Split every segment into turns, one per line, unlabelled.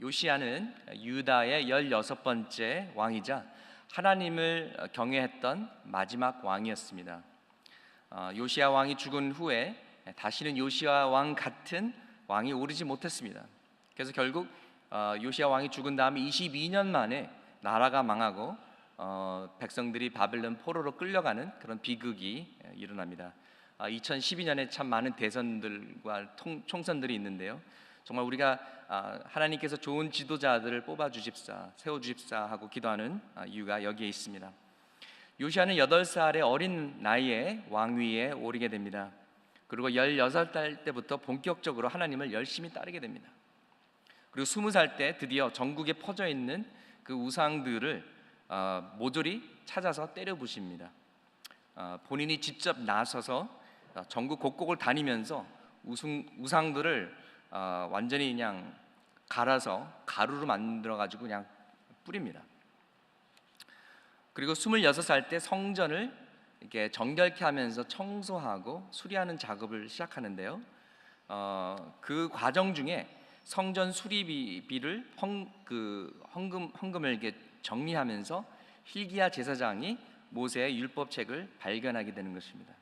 요시야는 유다의 16번째 왕이자 하나님을 경외했던 마지막 왕이었습니다. 요시야 왕이 죽은 후에 다시는 요시야 왕 같은 왕이 오르지 못했습니다. 그래서 결국 요시야 왕이 죽은 다음에 22년 만에 나라가 망하고 백성들이 바벨론 포로로 끌려가는 그런 비극이 일어납니다. 2012년에 참 많은 대선들과 총선들이 있는데요, 정말 우리가 하나님께서 좋은 지도자들을 뽑아 주십사, 세워 주십사 하고 기도하는 이유가 여기에 있습니다. 요시야는 8살의 어린 나이에 왕위에 오르게 됩니다. 그리고 16살 때부터 본격적으로 하나님을 열심히 따르게 됩니다. 그리고 20살 때 드디어 전국에 퍼져 있는 그 우상들을 모조리 찾아서 때려 부십니다. 본인이 직접 나서서 전국 곳곳을 다니면서 우상들을 완전히 그냥 갈아서 가루로 만들어 가지고 그냥 뿌립니다. 그리고 26살 때 성전을 이렇게 정결케 하면서 청소하고 수리하는 작업을 시작하는데요, 그 과정 중에 성전 수리비를 헌금을 이렇게 정리하면서 hil기야 제사장이 모세의 율법책을 발견하게 되는 것입니다.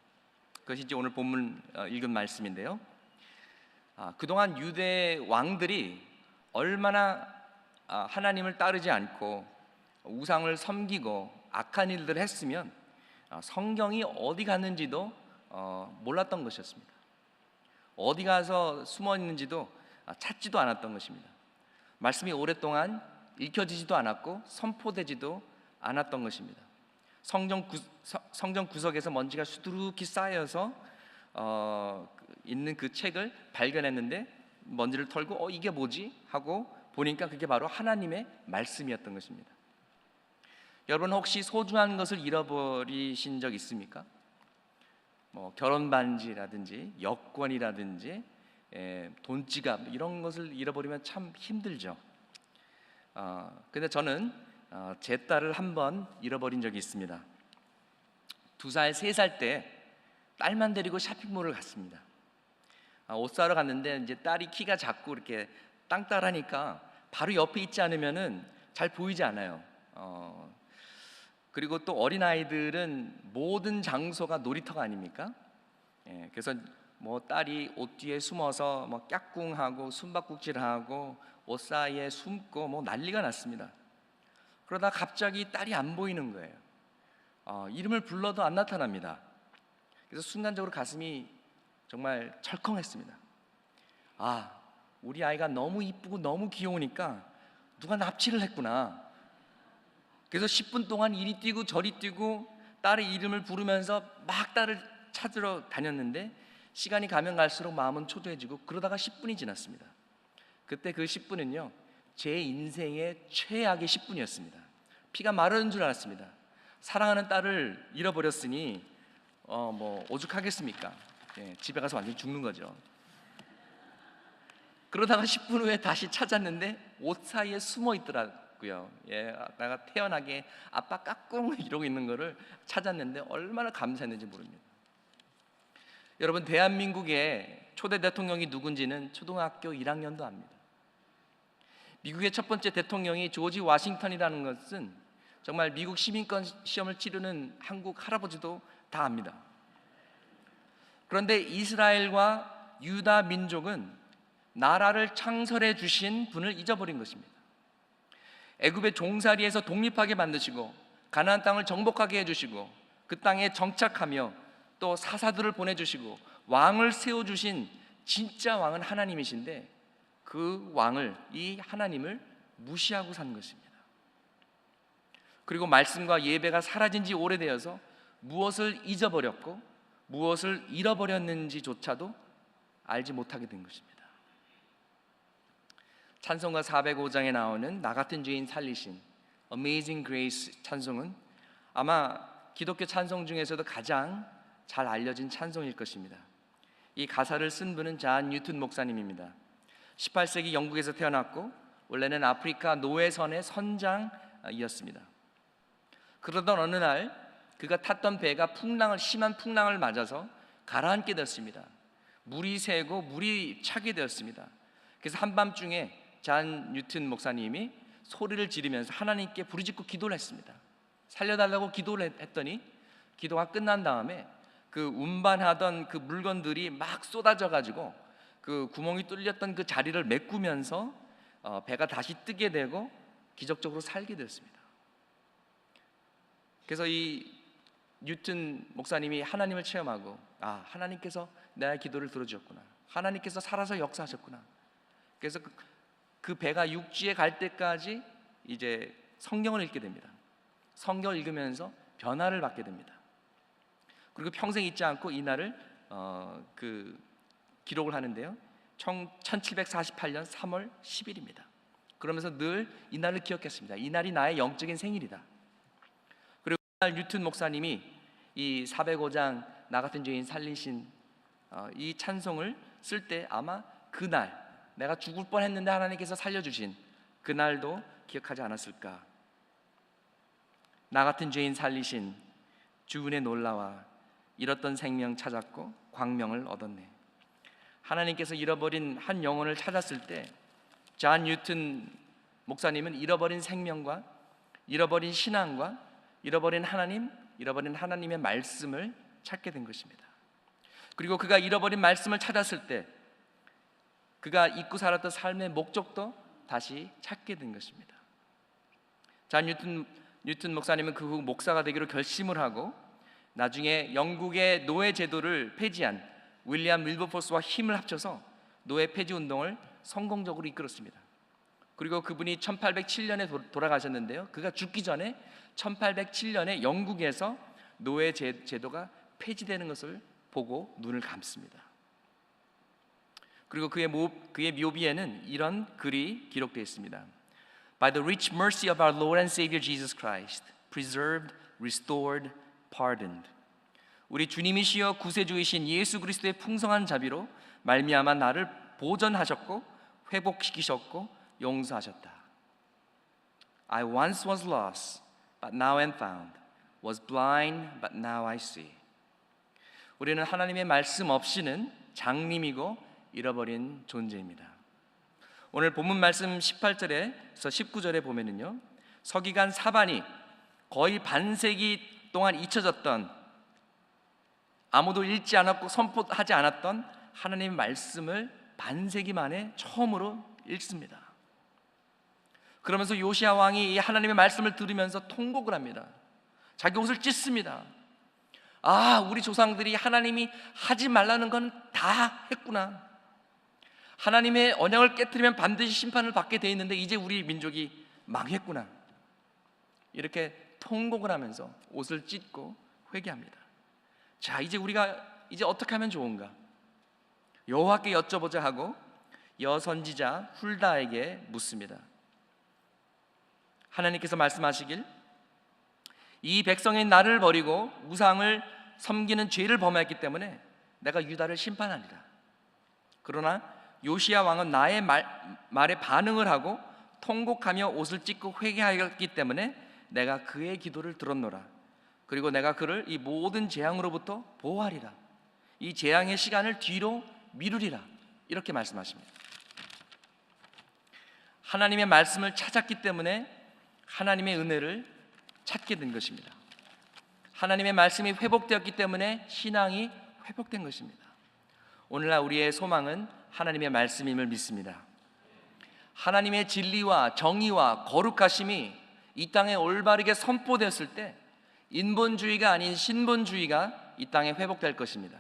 그것이 이제 오늘 본문 읽은 말씀인데요, 그동안 유대 왕들이 얼마나 하나님을 따르지 않고 우상을 섬기고 악한 일들을 했으면 성경이 어디 갔는지도 몰랐던 것이었습니다. 어디 가서 숨어 있는지도 찾지도 않았던 것입니다. 말씀이 오랫동안 읽혀지지도 않았고 선포되지도 않았던 것입니다. 성전 구석에서 먼지가 수두룩히 쌓여서 있는 그 책을 발견했는데 먼지를 털고 이게 뭐지? 하고 보니까 그게 바로 하나님의 말씀이었던 것입니다. 여러분, 혹시 소중한 것을 잃어버리신 적 있습니까? 결혼 반지라든지 여권이라든지 돈지갑 이런 것을 잃어버리면 참 힘들죠. 근데 저는 제 딸을 한 번 잃어버린 적이 있습니다. 2살, 3살 때 딸만 데리고 쇼핑몰을 갔습니다. 옷 사러 갔는데 이제 딸이 키가 작고 이렇게 땅땅하니까 바로 옆에 있지 않으면은 잘 보이지 않아요. 그리고 또 어린 아이들은 모든 장소가 놀이터가 아닙니까? 그래서 딸이 옷 뒤에 숨어서 깍꿍하고 숨바꼭질하고 옷 사이에 숨고 난리가 났습니다. 그러다 갑자기 딸이 안 보이는 거예요. 이름을 불러도 안 나타납니다. 그래서 순간적으로 가슴이 정말 철컹했습니다. 우리 아이가 너무 이쁘고 너무 귀여우니까 누가 납치를 했구나. 그래서 10분 동안 이리 뛰고 저리 뛰고 딸의 이름을 부르면서 막 딸을 찾으러 다녔는데 시간이 가면 갈수록 마음은 초조해지고 그러다가 10분이 지났습니다. 그때 그 10분은요 제 인생의 최악의 10분이었습니다. 피가 마르는 줄 알았습니다. 사랑하는 딸을 잃어버렸으니 오죽하겠습니까? 집에 가서 완전히 죽는 거죠. 그러다가 10분 후에 다시 찾았는데 옷 사이에 숨어 있더라고요. 내가 태연하게 아빠 까꿍 이러고 있는 거를 찾았는데 얼마나 감사했는지 모릅니다. 여러분, 대한민국의 초대 대통령이 누군지는 초등학교 1학년도 압니다. 미국의 첫 번째 대통령이 조지 워싱턴이라는 것은 정말 미국 시민권 시험을 치르는 한국 할아버지도 다 압니다. 그런데 이스라엘과 유다 민족은 나라를 창설해 주신 분을 잊어버린 것입니다. 애굽의 종살이에서 독립하게 만드시고 가나안 땅을 정복하게 해주시고 그 땅에 정착하며 또 사사들을 보내주시고 왕을 세워주신 진짜 왕은 하나님이신데 그 왕을, 이 하나님을 무시하고 산 것입니다. 그리고 말씀과 예배가 사라진 지 오래되어서 무엇을 잊어버렸고 무엇을 잃어버렸는지조차도 알지 못하게 된 것입니다. 찬송가 405장에 나오는 나 같은 죄인 살리신 Amazing Grace 찬송은 아마 기독교 찬송 중에서도 가장 잘 알려진 찬송일 것입니다. 이 가사를 쓴 분은 존 뉴튼 목사님입니다. 18세기 영국에서 태어났고 원래는 아프리카 노예선의 선장이었습니다. 그러던 어느 날 그가 탔던 배가 심한 풍랑을 맞아서 가라앉게 되었습니다. 물이 새고 물이 차게 되었습니다. 그래서 한밤중에 잔 뉴튼 목사님이 소리를 지르면서 하나님께 부르짖고 기도를 했습니다. 살려달라고 기도를 했더니 기도가 끝난 다음에 그 운반하던 그 물건들이 막 쏟아져 가지고 그 구멍이 뚫렸던 그 자리를 메꾸면서 배가 다시 뜨게 되고 기적적으로 살게 됐습니다. 그래서 이 뉴튼 목사님이 하나님을 체험하고, 하나님께서 나의 기도를 들어주셨구나, 하나님께서 살아서 역사하셨구나. 그래서 그 배가 육지에 갈 때까지 이제 성경을 읽게 됩니다. 성경을 읽으면서 변화를 받게 됩니다. 그리고 평생 잊지 않고 이날을 기록을 하는데요, 1748년 3월 10일입니다. 그러면서 늘 이날을 기억했습니다. 이날이 나의 영적인 생일이다. 그리고 그날 뉴튼 목사님이 이 405장 나 같은 죄인 살리신 이 찬송을 쓸 때 아마 그날 내가 죽을 뻔했는데 하나님께서 살려주신 그날도 기억하지 않았을까. 나 같은 죄인 살리신 주은의 놀라와 잃었던 생명 찾았고 광명을 얻었네. 하나님께서 잃어버린 한 영혼을 찾았을 때 잔 뉴튼 목사님은 잃어버린 생명과 잃어버린 신앙과 잃어버린 하나님, 잃어버린 하나님의 말씀을 찾게 된 것입니다. 그리고 그가 잃어버린 말씀을 찾았을 때 그가 잊고 살았던 삶의 목적도 다시 찾게 된 것입니다. 잔 뉴튼 목사님은 그 후 목사가 되기로 결심을 하고 나중에 영국의 노예 제도를 폐지한 윌리엄 윌버포스와 힘을 합쳐서 노예 폐지 운동을 성공적으로 이끌었습니다. 그리고 그분이 1807년에 돌아가셨는데요, 그가 죽기 전에 1807년에 영국에서 노예 제도가 폐지되는 것을 보고 눈을 감습니다. 그리고 그의 묘비에는 이런 글이 기록되어 있습니다. By the rich mercy of our Lord and Savior Jesus Christ, preserved, restored, pardoned. 우리 주님이시여 구세주이신 예수 그리스도의 풍성한 자비로 말미암아 나를 보전하셨고 회복시키셨고 용서하셨다. I once was lost, but now am found. Was blind, but now I see. 우리는 하나님의 말씀 없이는 장님이고 잃어버린 존재입니다. 오늘 본문 말씀 18절에서 19절에 보면은요, 서기관 사반이 거의 반세기 동안 잊혀졌던, 아무도 읽지 않았고 선포하지 않았던 하나님의 말씀을 반세기 만에 처음으로 읽습니다. 그러면서 요시야 왕이 이 하나님의 말씀을 들으면서 통곡을 합니다. 자기 옷을 찢습니다. 우리 조상들이 하나님이 하지 말라는 건 다 했구나. 하나님의 언약을 깨트리면 반드시 심판을 받게 돼 있는데 이제 우리 민족이 망했구나. 이렇게 통곡을 하면서 옷을 찢고 회개합니다. 자, 이제 우리가 어떻게 하면 좋은가? 여호와께 여쭤보자 하고 여선지자 훌다에게 묻습니다. 하나님께서 말씀하시길, 이 백성이 나를 버리고 우상을 섬기는 죄를 범하였기 때문에 내가 유다를 심판하리라. 그러나 요시야 왕은 나의 말에 반응을 하고 통곡하며 옷을 찢고 회개하였기 때문에 내가 그의 기도를 들었노라. 그리고 내가 그를 이 모든 재앙으로부터 보호하리라. 이 재앙의 시간을 뒤로 미루리라. 이렇게 말씀하십니다. 하나님의 말씀을 찾았기 때문에 하나님의 은혜를 찾게 된 것입니다. 하나님의 말씀이 회복되었기 때문에 신앙이 회복된 것입니다. 오늘날 우리의 소망은 하나님의 말씀임을 믿습니다. 하나님의 진리와 정의와 거룩하심이 이 땅에 올바르게 선포되었을 때 인본주의가 아닌 신본주의가 이 땅에 회복될 것입니다.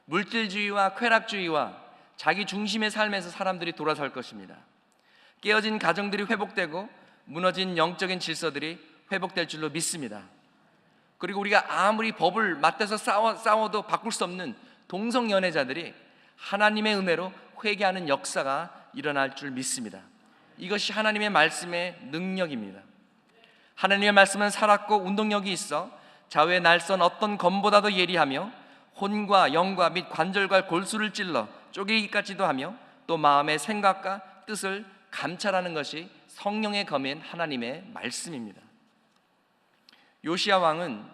물질주의와 쾌락주의와 자기 중심의 삶에서 사람들이 돌아설 것입니다. 깨어진 가정들이 회복되고 무너진 영적인 질서들이 회복될 줄로 믿습니다. 그리고 우리가 아무리 법을 맞대서 싸워도 바꿀 수 없는 동성연애자들이 하나님의 은혜로 회개하는 역사가 일어날 줄 믿습니다. 이것이 하나님의 말씀의 능력입니다. 하나님의 말씀은 살았고 운동력이 있어 좌우의 날선 어떤 검보다도 예리하며 혼과 영과 및 관절과 골수를 찔러 쪼개기까지도 하며 또 마음의 생각과 뜻을 감찰하는 것이 성령의 검인 하나님의 말씀입니다. 요시야 왕은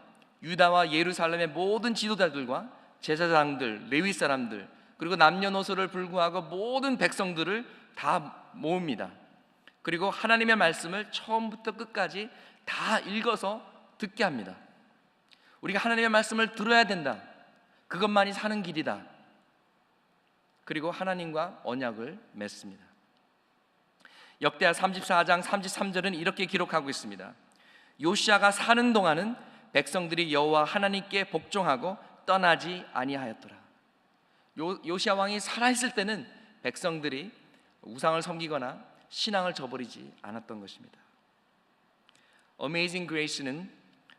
유다와 예루살렘의 모든 지도자들과 제사장들, 레위 사람들, 그리고 남녀노소를 불구하고 모든 백성들을 다 모읍니다. 그리고 하나님의 말씀을 처음부터 끝까지 다 읽어서 듣게 합니다. 우리가 하나님의 말씀을 들어야 된다. 그것만이 사는 길이다. 그리고 하나님과 언약을 맺습니다. 역대하 34장 33절은 이렇게 기록하고 있습니다. 요시야가 사는 동안은 백성들이 여호와 하나님께 복종하고 떠나지 아니하였더라. 요시야 왕이 살아있을 때는 백성들이 우상을 섬기거나 신앙을 저버리지 않았던 것입니다. Amazing Grace는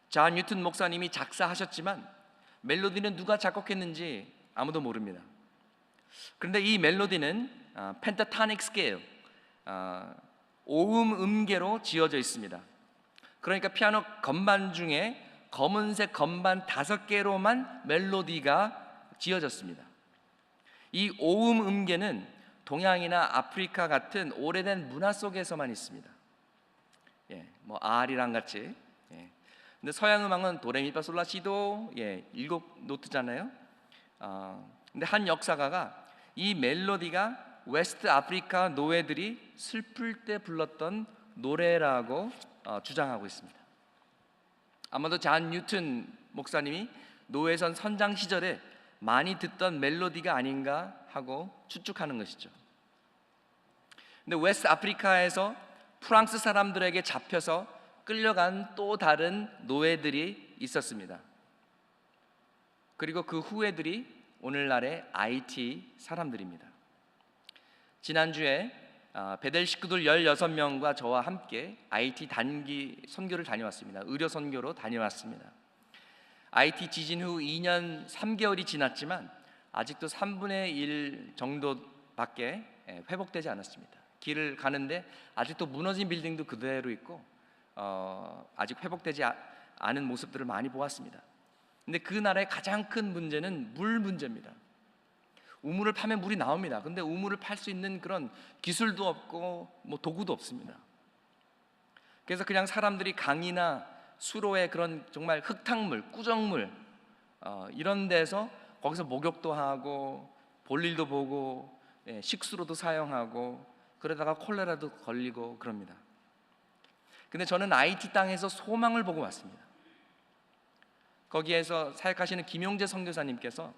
존 뉴턴 목사님이 작사하셨지만 멜로디는 누가 작곡했는지 아무도 모릅니다. 그런데 이 멜로디는 펜타토닉 스케일, 5음 음계로 지어져 있습니다. 그러니까 피아노 건반 중에 검은색 건반 5개로만 멜로디가 지어졌습니다. 이 5음 음계는 동양이나 아프리카 같은 오래된 문화 속에서만 있습니다. 뭐 R이랑 같이. 근데 서양 음악은 도레미파솔라시도 7노트잖아요. 근데 한 역사가가 이 멜로디가 웨스트 아프리카 노예들이 슬플 때 불렀던 노래라고 주장하고 있습니다. 아마도 존 뉴턴 목사님이 노예선 선장 시절에 많이 듣던 멜로디가 아닌가 하고 추측하는 것이죠. 근데 웨스트 아프리카에서 프랑스 사람들에게 잡혀서 끌려간 또 다른 노예들이 있었습니다. 그리고 그 후예들이 오늘날의 IT 사람들입니다. 지난주에 베델 식구들 16명과 저와 함께 IT 단기 선교를 다녀왔습니다. 의료 선교로 다녀왔습니다. IT 지진 후 2년 3개월이 지났지만 아직도 3분의 1 정도밖에 회복되지 않았습니다. 길을 가는데 아직도 무너진 빌딩도 그대로 있고 아직 회복되지 않은 모습들을 많이 보았습니다. 근데 그 나라의 가장 큰 문제는 물 문제입니다. 우물을 파면 물이 나옵니다. 근데 우물을 팔 수 있는 그런 기술도 없고 뭐 도구도 없습니다. 그래서 그냥 사람들이 강이나 수로의 그런 정말 흙탕물, 꾸정물 이런 데서 거기서 목욕도 하고 볼일도 보고 식수로도 사용하고 그러다가 콜레라도 걸리고 그럽니다. 근데 저는 IT 땅에서 소망을 보고 왔습니다. 거기에서 사역하시는 김용재 선교사님께서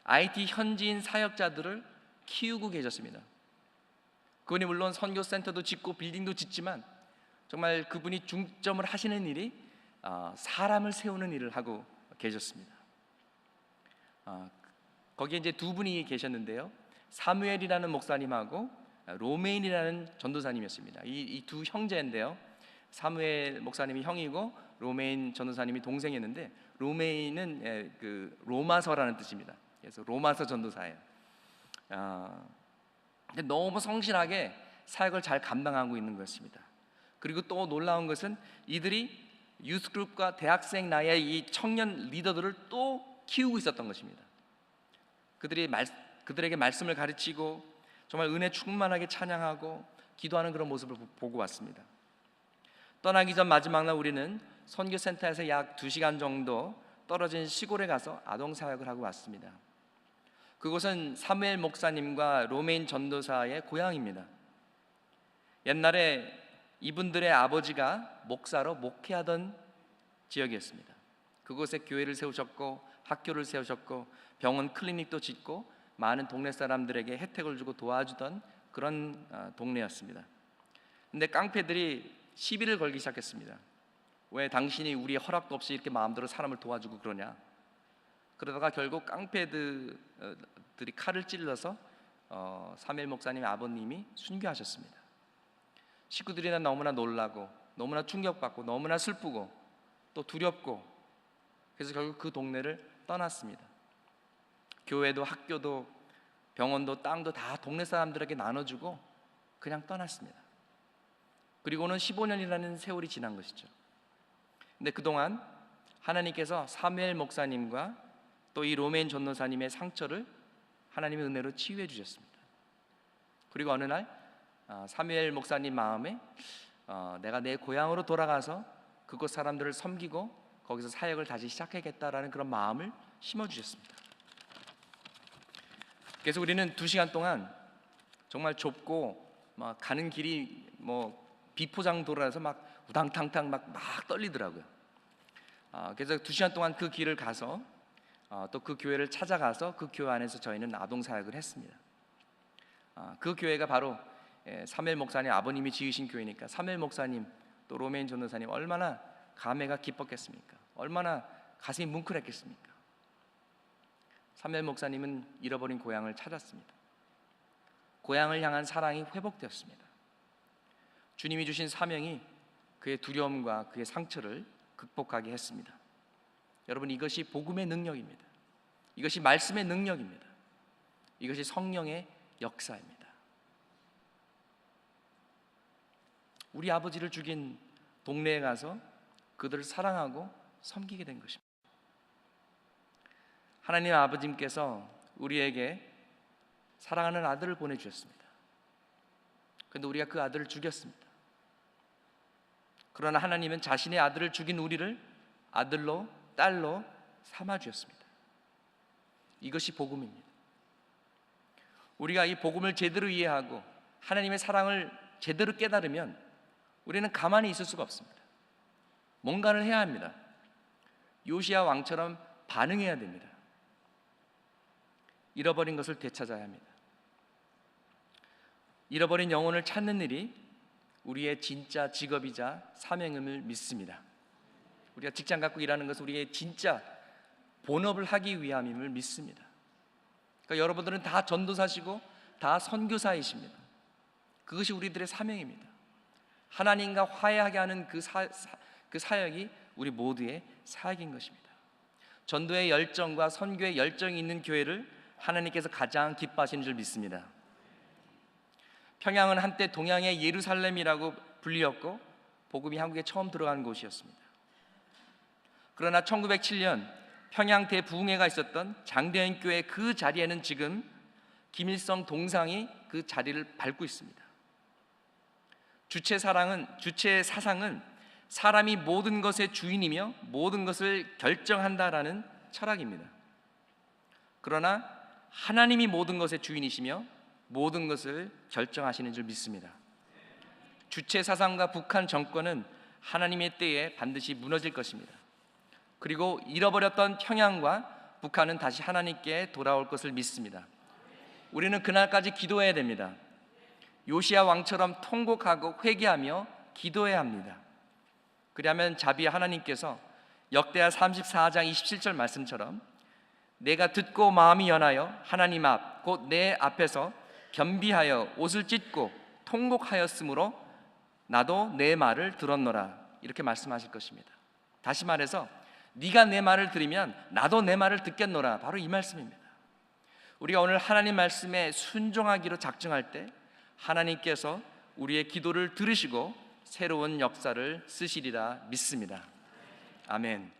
IT 현지인 사역자들을 키우고 계셨습니다. 그분이 물론 선교센터도 짓고 빌딩도 짓지만 정말 그분이 중점을 하시는 일이 사람을 세우는 일을 하고 계셨습니다. 거기에 이제 두 분이 계셨는데요. 사무엘이라는 목사님하고 로메인이라는 전도사님이었습니다. 이 두 형제인데요. 사무엘 목사님이 형이고 로메인 전도사님이 동생이었는데 로메인은 그 로마서라는 뜻입니다. 그래서 로마서 전도사예요. 근데 너무 성실하게 사역을 잘 감당하고 있는 것입니다. 그리고 또 놀라운 것은 이들이 유스그룹과 대학생 나이의 이 청년 리더들을 또 키우고 있었던 것입니다. 그들에게 말씀을 가르치고 정말 은혜 충만하게 찬양하고 기도하는 그런 모습을 보고 왔습니다. 떠나기 전 마지막 날 우리는 선교센터에서 약 2시간 정도 떨어진 시골에 가서 아동사역을 하고 왔습니다. 그곳은 사무엘 목사님과 로메인 전도사의 고향입니다. 옛날에 이분들의 아버지가 목사로 목회하던 지역이었습니다. 그곳에 교회를 세우셨고 학교를 세우셨고 병원 클리닉도 짓고 많은 동네 사람들에게 혜택을 주고 도와주던 그런 동네였습니다. 근데 깡패들이 시비를 걸기 시작했습니다. 왜 당신이 우리의 허락도 없이 이렇게 마음대로 사람을 도와주고 그러냐. 그러다가 결국 깡패들이 칼을 찔러서 사무엘 목사님의 아버님이 순교하셨습니다. 식구들이나 너무나 놀라고 너무나 충격받고 너무나 슬프고 또 두렵고 그래서 결국 그 동네를 떠났습니다. 교회도 학교도 병원도 땅도 다 동네 사람들에게 나눠주고 그냥 떠났습니다. 그리고는 15년이라는 세월이 지난 것이죠. 근데 그동안 하나님께서 사무엘 목사님과 또 이 로메인 전도사님의 상처를 하나님의 은혜로 치유해 주셨습니다. 그리고 어느 날 사무엘 목사님 마음에 내가 내 고향으로 돌아가서 그곳 사람들을 섬기고 거기서 사역을 다시 시작하겠다라는 그런 마음을 심어주셨습니다. 그래서 우리는 2시간 동안 정말 좁고 막 가는 길이 뭐 비포장도로라서 막 우당탕탕 막 떨리더라고요. 그래서 2시간 동안 그 길을 가서 또 그 교회를 찾아가서 그 교회 안에서 저희는 아동 사역을 했습니다. 그 교회가 바로 사무엘 목사님 아버님이 지으신 교회니까 사무엘 목사님 또 로메인 전도사님 얼마나 감회가 깊었겠습니까? 얼마나 가슴이 뭉클했겠습니까? 사무엘 목사님은 잃어버린 고향을 찾았습니다. 고향을 향한 사랑이 회복되었습니다. 주님이 주신 사명이 그의 두려움과 그의 상처를 극복하게 했습니다. 여러분, 이것이 복음의 능력입니다. 이것이 말씀의 능력입니다. 이것이 성령의 역사입니다. 우리 아버지를 죽인 동네에 가서 그들을 사랑하고 섬기게 된 것입니다. 하나님 아버지께서 우리에게 사랑하는 아들을 보내주셨습니다. 그런데 우리가 그 아들을 죽였습니다. 그러나 하나님은 자신의 아들을 죽인 우리를 아들로 딸로 삼아주셨습니다. 이것이 복음입니다. 우리가 이 복음을 제대로 이해하고 하나님의 사랑을 제대로 깨달으면 우리는 가만히 있을 수가 없습니다. 뭔가를 해야 합니다. 요시야 왕처럼 반응해야 됩니다. 잃어버린 것을 되찾아야 합니다. 잃어버린 영혼을 찾는 일이 우리의 진짜 직업이자 사명임을 믿습니다. 우리가 직장 갖고 일하는 것은 우리의 진짜 본업을 하기 위함임을 믿습니다. 그러니까 여러분들은 다 전도사시고 다 선교사이십니다. 그것이 우리들의 사명입니다. 하나님과 화해하게 하는 그 사역이 우리 모두의 사역인 것입니다. 전도의 열정과 선교의 열정이 있는 교회를 하나님께서 가장 기뻐하시는 줄 믿습니다. 평양은 한때 동양의 예루살렘이라고 불리었고 복음이 한국에 처음 들어간 곳이었습니다. 그러나 1907년 평양 대부흥회가 있었던 장대현 교회 그 자리에는 지금 김일성 동상이 그 자리를 밟고 있습니다. 주체 사상은 사람이 모든 것의 주인이며 모든 것을 결정한다라는 철학입니다. 그러나 하나님이 모든 것의 주인이시며 모든 것을 결정하시는 줄 믿습니다. 주체 사상과 북한 정권은 하나님의 때에 반드시 무너질 것입니다. 그리고 잃어버렸던 평양과 북한은 다시 하나님께 돌아올 것을 믿습니다. 우리는 그날까지 기도해야 됩니다. 요시야 왕처럼 통곡하고 회개하며 기도해야 합니다. 그리하면 자비의 하나님께서 역대하 34장 27절 말씀처럼 내가 듣고 마음이 연하여 하나님 앞 곧 내 앞에서 겸비하여 옷을 찢고 통곡하였으므로 나도 내 말을 들었노라 이렇게 말씀하실 것입니다. 다시 말해서 네가 내 말을 들으면 나도 내 말을 듣겠노라, 바로 이 말씀입니다. 우리가 오늘 하나님 말씀에 순종하기로 작정할 때 하나님께서 우리의 기도를 들으시고 새로운 역사를 쓰시리라 믿습니다. 아멘.